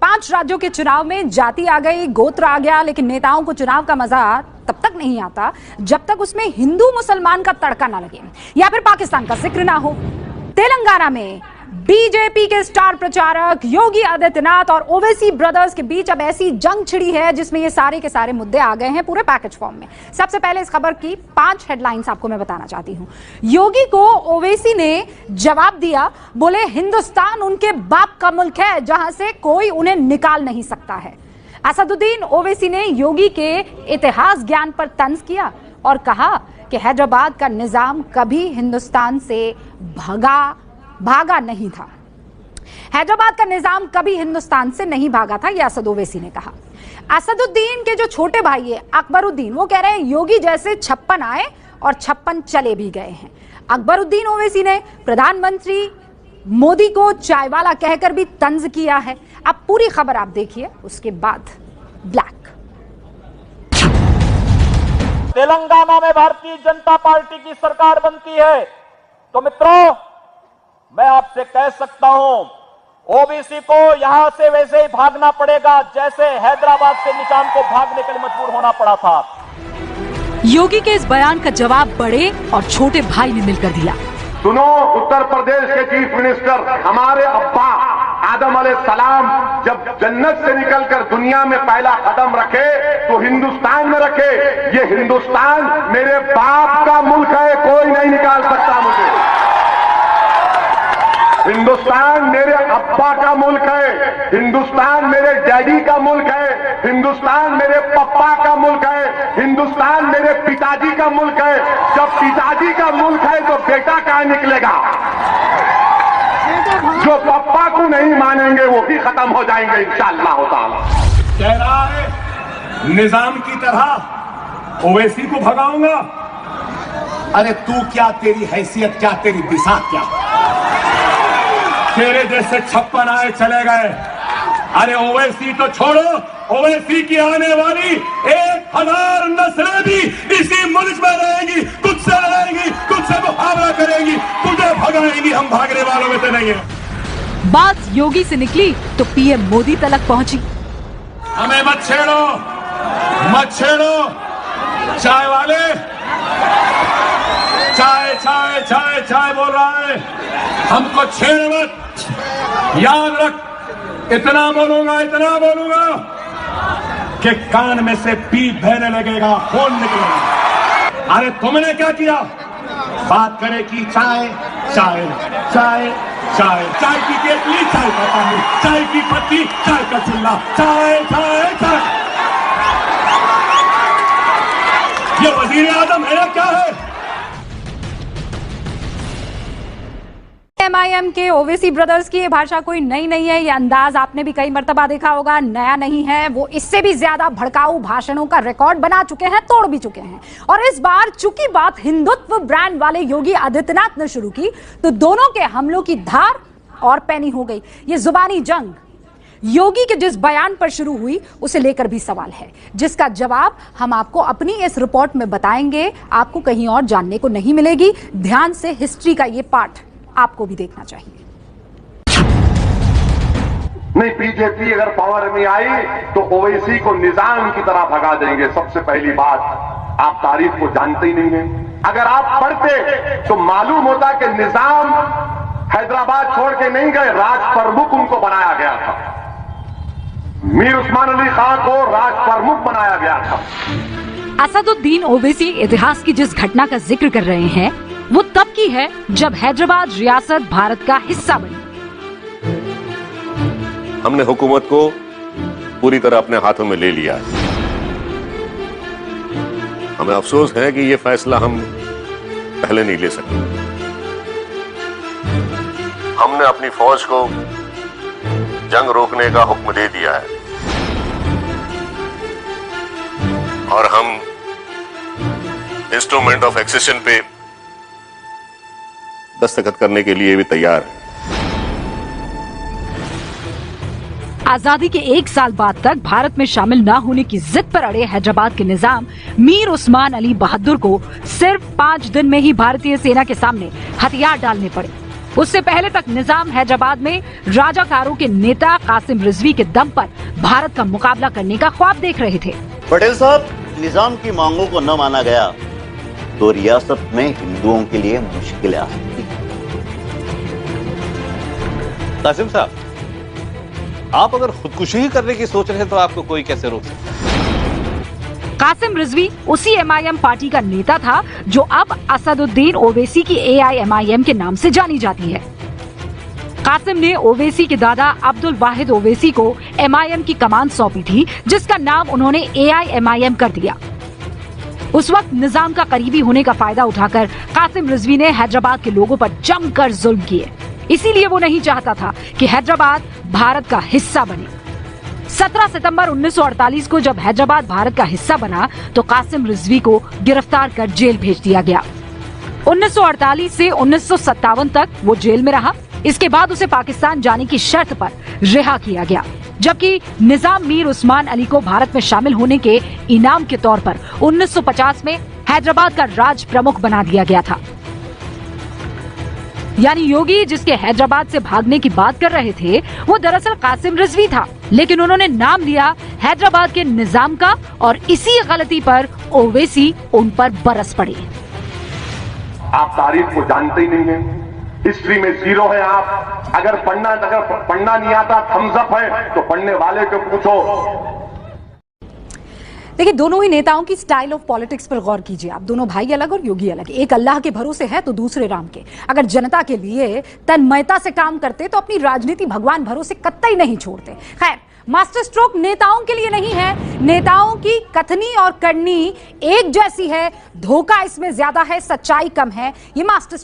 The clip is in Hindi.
5 राज्यों के चुनाव में जाति आ गई, गोत्र आ गया, लेकिन नेताओं को चुनाव का मजा तब तक नहीं आता जब तक उसमें हिंदू मुसलमान का तड़का ना लगे या फिर पाकिस्तान का जिक्र ना हो। तेलंगाना में बीजेपी के स्टार प्रचारक योगी आदित्यनाथ और ओवैसी ब्रदर्स के बीच अब ऐसी जंग छिड़ी है जिसमें ये सारे के सारे मुद्दे आ गए हैं पूरे पैकेज फॉर्म में। सबसे पहले इस खबर की 5 हेडलाइंस आपको मैं बताना चाहती हूं। योगी को ओवैसी ने जवाब दिया, बोले हिंदुस्तान उनके बाप का मुल्क है जहां से कोई उन्हें निकाल नहीं सकता है। असदुद्दीन ओवैसी ने योगी के इतिहास ज्ञान पर तंज किया और कहा कि हैदराबाद का निजाम कभी हिंदुस्तान से भागा नहीं था। हैदराबाद का निजाम कभी हिंदुस्तान से नहीं भागा था, यह असद ओवैसी ने कहा। असदुद्दीन के जो छोटे भाई है अकबरुद्दीन, वो कह रहे हैं योगी जैसे 56 आए और 56 चले भी गए हैं। अकबरुद्दीन ओवैसी ने प्रधानमंत्री मोदी को चायवाला कहकर भी तंज किया है। अब पूरी खबर आप देखिए, उसके बाद ब्लैक। तेलंगाना में भारतीय जनता पार्टी की सरकार बनती है तो मित्रों, मैं आपसे कह सकता हूं ओबीसी को यहां से वैसे ही भागना पड़ेगा जैसे हैदराबाद से निजाम को भागने के लिए मजबूर होना पड़ा था। योगी के इस बयान का जवाब बड़े और छोटे भाई ने मिलकर दिया। सुनो, उत्तर प्रदेश के चीफ मिनिस्टर, हमारे अब्बा आदम अलैहिस्सलाम जब जन्नत से निकलकर दुनिया में पहला कदम रखे तो हिंदुस्तान में रखे। ये हिंदुस्तान मेरे बाप का मुल्क है, कोई नहीं निकाल सकता मुझे। हिंदुस्तान मेरे अब्बा का मुल्क है, हिंदुस्तान मेरे डैडी का मुल्क है, हिंदुस्तान मेरे पप्पा का मुल्क है, हिंदुस्तान मेरे पिताजी का मुल्क है। जब पिताजी का मुल्क है तो बेटा कहां निकलेगा? जो पप्पा को नहीं मानेंगे वो भी खत्म हो जाएंगे इंशाअल्लाह ताला। कह रहा है निजाम की तरह ओवैसी को भगाऊंगा। अरे तू क्या, तेरी हैसियत क्या, तेरी दिशा क्या? तेरे जैसे 56 आए चले गए। अरे ओवैसी तो छोड़ो, ओवैसी की आने वाली 1000 नस्लें भी इसी मुल्क में रहेंगी, तुझसे रहेंगी, तुझसे मुकाबला करेंगी, तुझे भगाएंगी। हम भागने वालों में तो नहीं है। बात योगी से निकली तो पीएम मोदी तक पहुंची। हमें मत छेड़ो, मत छेड़ो। चाय वाले चाय चाय चाय चाय बोल रहा है, हमको छेड़ मत। याद रख, इतना बोलूंगा कि कान में से पीप बहने लगेगा, खून निकलेगा। अरे तुमने क्या किया? बात करे कि चाय चाय चाय चाय, चाय की केतली, चाय का पानी, चाय की पत्ती, चाय का चूल्हा, चाय चाय चाय। ये वजीर आजम है या क्या है? एमआईएम के ओवैसी ब्रदर्स की ये भाषा कोई नई नहीं है, ये अंदाज आपने भी कई मर्तबा देखा होगा, नया नहीं है। वो इससे भी ज्यादा भड़काऊ भाषणों का रिकॉर्ड बना चुके हैं, तोड़ भी चुके हैं। और इस बार चूंकि बात हिंदुत्व ब्रांड वाले योगी आदित्यनाथ ने शुरू की तो दोनों के हमलों की धार और पैनी हो गई। ये जुबानी जंग योगी के जिस बयान पर शुरू हुई उसे लेकर भी सवाल है, जिसका जवाब हम आपको अपनी इस रिपोर्ट में बताएंगे। आपको कहीं और जानने को नहीं मिलेगी। ध्यान से हिस्ट्री का ये पार्ट आपको भी देखना चाहिए। नहीं, बीजेपी अगर पावर में आई तो ओवैसी को निजाम की तरह भगा देंगे। सबसे पहली बात, आप तारीख को जानते ही नहीं है। अगर आप पढ़ते तो मालूम होता कि निजाम हैदराबाद छोड़ के नहीं गए, राज प्रमुख उनको बनाया गया था। मीर उस्मान अली खां को राज प्रमुख बनाया गया था। असदुद्दीन ओवैसी इतिहास की जिस घटना का जिक्र कर रहे हैं वो तब की है जब हैदराबाद रियासत भारत का हिस्सा बनी। हमने हुकूमत को पूरी तरह अपने हाथों में ले लिया है। हमें अफसोस है कि ये फैसला हम पहले नहीं ले सके। हमने अपनी फौज को जंग रोकने का हुक्म दे दिया है और हम इंस्ट्रूमेंट ऑफ एक्सेशन पे दस्तखत करने के लिए भी तैयार है। आजादी के 1 साल बाद तक भारत में शामिल न होने की जिद पर अड़े हैदराबाद के निजाम मीर उस्मान अली बहादुर को सिर्फ 5 दिन में ही भारतीय सेना के सामने हथियार डालने पड़े। उससे पहले तक निजाम हैदराबाद में राजाकारों के नेता कासिम रिजवी के दम पर भारत का मुकाबला करने का ख्वाब देख रहे थे। पटेल साहब, निजाम की मांगों को न माना गया तो रियासत में हिंदुओं के लिए मुश्किलें आ सकती। कासिम साहब, आप अगर खुदकुशी ही करने की सोच रहे हैं तो आपको कोई कैसे रोक सकता है? कासिम रिजवी उसी एमआईएम पार्टी का नेता था जो अब असदुद्दीन ओवैसी की एआईएमआईएम के नाम से जानी जाती है। कासिम ने ओवैसी के दादा अब्दुल वाहिद ओवैसी को एमआईएम की कमान सौंपी थी, जिसका नाम उन्होंने एआईएमआईएम कर दिया। उस वक्त निजाम का करीबी होने का फायदा उठाकर कासिम रिजवी ने हैदराबाद के लोगों पर जमकर जुल्म किए। इसीलिए वो नहीं चाहता था कि हैदराबाद भारत का हिस्सा बने। 17 सितंबर 1948 को जब हैदराबाद भारत का हिस्सा बना तो कासिम रिजवी को गिरफ्तार कर जेल भेज दिया गया। 1948 से 1957 तक वो जेल में रहा। इसके बाद उसे पाकिस्तान जाने की शर्त पर रिहा किया गया, जबकि निजाम मीर उस्मान अली को भारत में शामिल होने के इनाम के तौर पर 1950 में हैदराबाद का राज प्रमुख बना दिया गया था। यानी योगी जिसके हैदराबाद से भागने की बात कर रहे थे वो दरअसल कासिम रिजवी था, लेकिन उन्होंने नाम लिया हैदराबाद के निजाम का और इसी गलती पर ओवैसी उन पर बरस पड़े। आप तारीख को जानते ही नहीं है, हिस्ट्री में जीरो है आप। अगर पढ़ना नहीं आता थम्स अप है तो पढ़ने वाले को पूछो। देखिए, दोनों ही नेताओं की स्टाइल ऑफ पॉलिटिक्स पर गौर कीजिए आप। दोनों भाई अलग और योगी अलग। एक अल्लाह के भरोसे है तो दूसरे राम के। अगर जनता के लिए तन्मयता से काम करते तो अपनी राजनीति भगवान भरोसे कतई नहीं छोड़ते। खैर, मास्टर स्ट्रोक नेताओं के लिए नहीं है। नेताओं की कथनी और करनी एक जैसी है, धोखा इसमें ज्यादा है, सच्चाई कम है। ये मास्टर